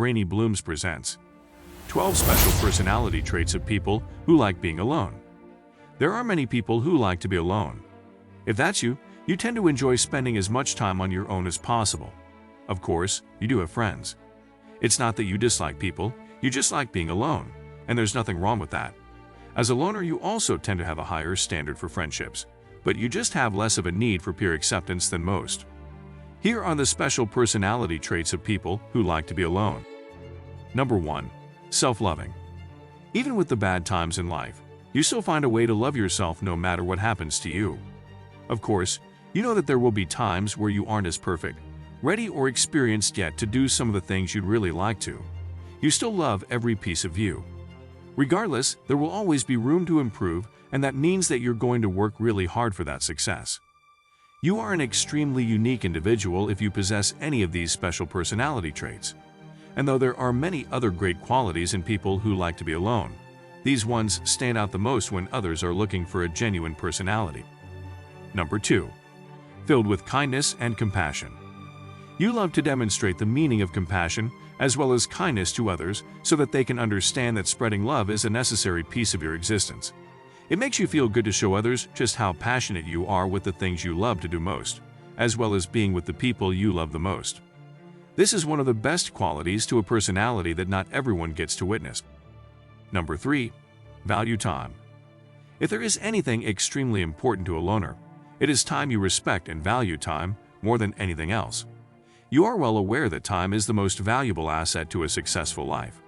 Brainy Blooms presents 12 Special Personality Traits of People Who Like Being Alone. There are many people who like to be alone. If that's you, you tend to enjoy spending as much time on your own as possible. Of course, you do have friends. It's not that you dislike people, you just like being alone, and there's nothing wrong with that. As a loner, you also tend to have a higher standard for friendships, but you just have less of a need for peer acceptance than most. Here are the special personality traits of people who like to be alone. Number 1. Self-loving. Even with the bad times in life, you still find a way to love yourself no matter what happens to you. Of course, you know that there will be times where you aren't as perfect, ready or experienced yet to do some of the things you'd really like to. You still love every piece of you. Regardless, there will always be room to improve, and that means that you're going to work really hard for that success. You are an extremely unique individual if you possess any of these special personality traits. And though there are many other great qualities in people who like to be alone, these ones stand out the most when others are looking for a genuine personality. Number 2. Filled with kindness and compassion. You love to demonstrate the meaning of compassion as well as kindness to others so that they can understand that spreading love is a necessary piece of your existence. It makes you feel good to show others just how passionate you are with the things you love to do most, as well as being with the people you love the most. This is one of the best qualities to a personality that not everyone gets to witness. Number 3. Value time. If there is anything extremely important to a loner, it is time. You respect and value time more than anything else. You are well aware that time is the most valuable asset to a successful life.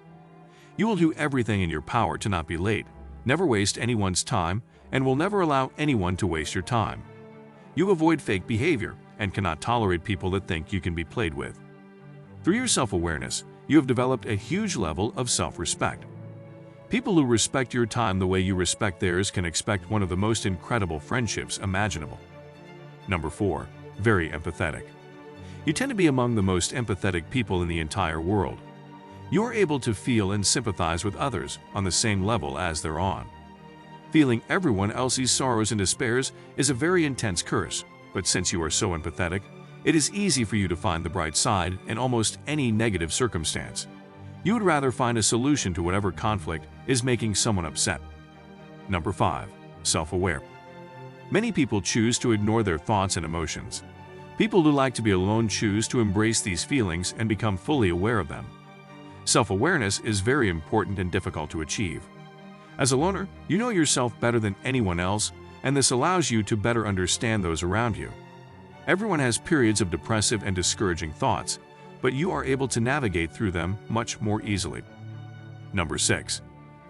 You will do everything in your power to not be late, never waste anyone's time, and will never allow anyone to waste your time. You avoid fake behavior and cannot tolerate people that think you can be played with. Through your self-awareness, you have developed a huge level of self-respect. People who respect your time the way you respect theirs can expect one of the most incredible friendships imaginable. Number 4. Very empathetic. You tend to be among the most empathetic people in the entire world. You are able to feel and sympathize with others on the same level as they're on. Feeling everyone else's sorrows and despairs is a very intense curse, but since you are so empathetic, it is easy for you to find the bright side in almost any negative circumstance. You would rather find a solution to whatever conflict is making someone upset. Number 5. Self-aware. Many people choose to ignore their thoughts and emotions. People who like to be alone choose to embrace these feelings and become fully aware of them. Self-awareness is very important and difficult to achieve. As a loner, you know yourself better than anyone else, and this allows you to better understand those around you. Everyone has periods of depressive and discouraging thoughts, but you are able to navigate through them much more easily. Number 6.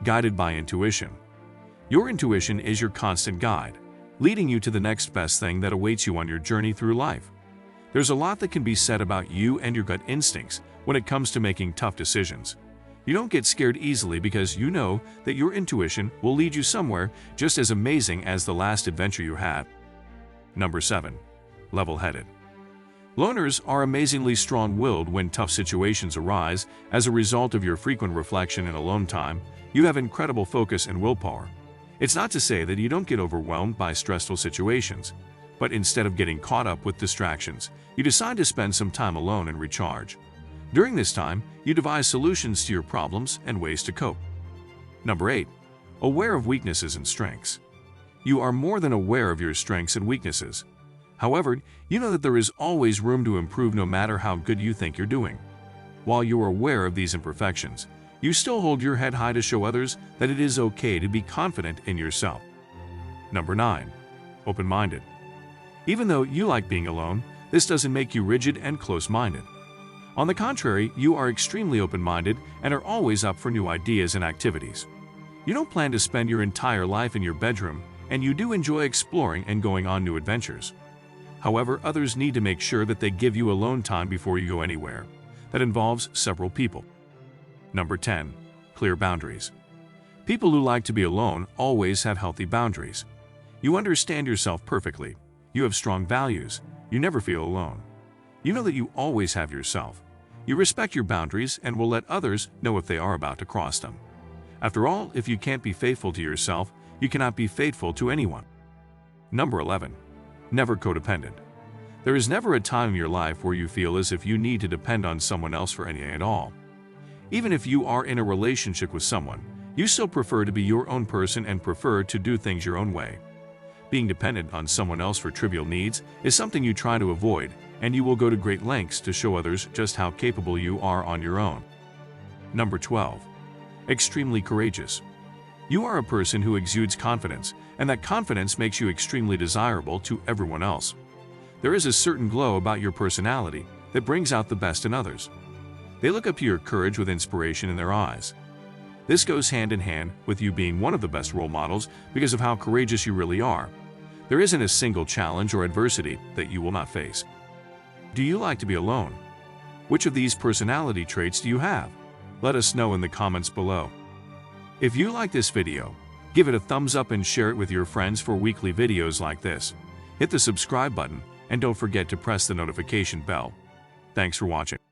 Guided by intuition. Your intuition is your constant guide, leading you to the next best thing that awaits you on your journey through life. There's a lot that can be said about you and your gut instincts when it comes to making tough decisions. You don't get scared easily because you know that your intuition will lead you somewhere just as amazing as the last adventure you had. Number 7. Level-headed. Loners are amazingly strong-willed when tough situations arise. As a result of your frequent reflection and alone time, you have incredible focus and willpower. It's not to say that you don't get overwhelmed by stressful situations, but instead of getting caught up with distractions, you decide to spend some time alone and recharge. During this time, you devise solutions to your problems and ways to cope. Number 8. Aware of weaknesses and strengths. You are more than aware of your strengths and weaknesses. However, you know that there is always room to improve no matter how good you think you're doing. While you are aware of these imperfections, you still hold your head high to show others that it is okay to be confident in yourself. Number 9. Open-minded. Even though you like being alone, this doesn't make you rigid and close-minded. On the contrary, you are extremely open-minded and are always up for new ideas and activities. You don't plan to spend your entire life in your bedroom, and you do enjoy exploring and going on new adventures. However, others need to make sure that they give you alone time before you go anywhere. That involves several people. Number 10. Clear boundaries. People who like to be alone always have healthy boundaries. You understand yourself perfectly. You have strong values. You never feel alone. You know that you always have yourself. You respect your boundaries and will let others know if they are about to cross them. After all, if you can't be faithful to yourself, you cannot be faithful to anyone. Number 11. Never codependent. There is never a time in your life where you feel as if you need to depend on someone else for anything at all. Even if you are in a relationship with someone, you still prefer to be your own person and prefer to do things your own way. Being dependent on someone else for trivial needs is something you try to avoid, and you will go to great lengths to show others just how capable you are on your own. Number 12. Extremely courageous. You are a person who exudes confidence, and that confidence makes you extremely desirable to everyone else. There is a certain glow about your personality that brings out the best in others. They look up to your courage with inspiration in their eyes. This goes hand in hand with you being one of the best role models because of how courageous you really are. There isn't a single challenge or adversity that you will not face. Do you like to be alone? Which of these personality traits do you have? Let us know in the comments below. If you like this video, give it a thumbs up and share it with your friends for weekly videos like this. Hit the subscribe button and don't forget to press the notification bell. Thanks for watching.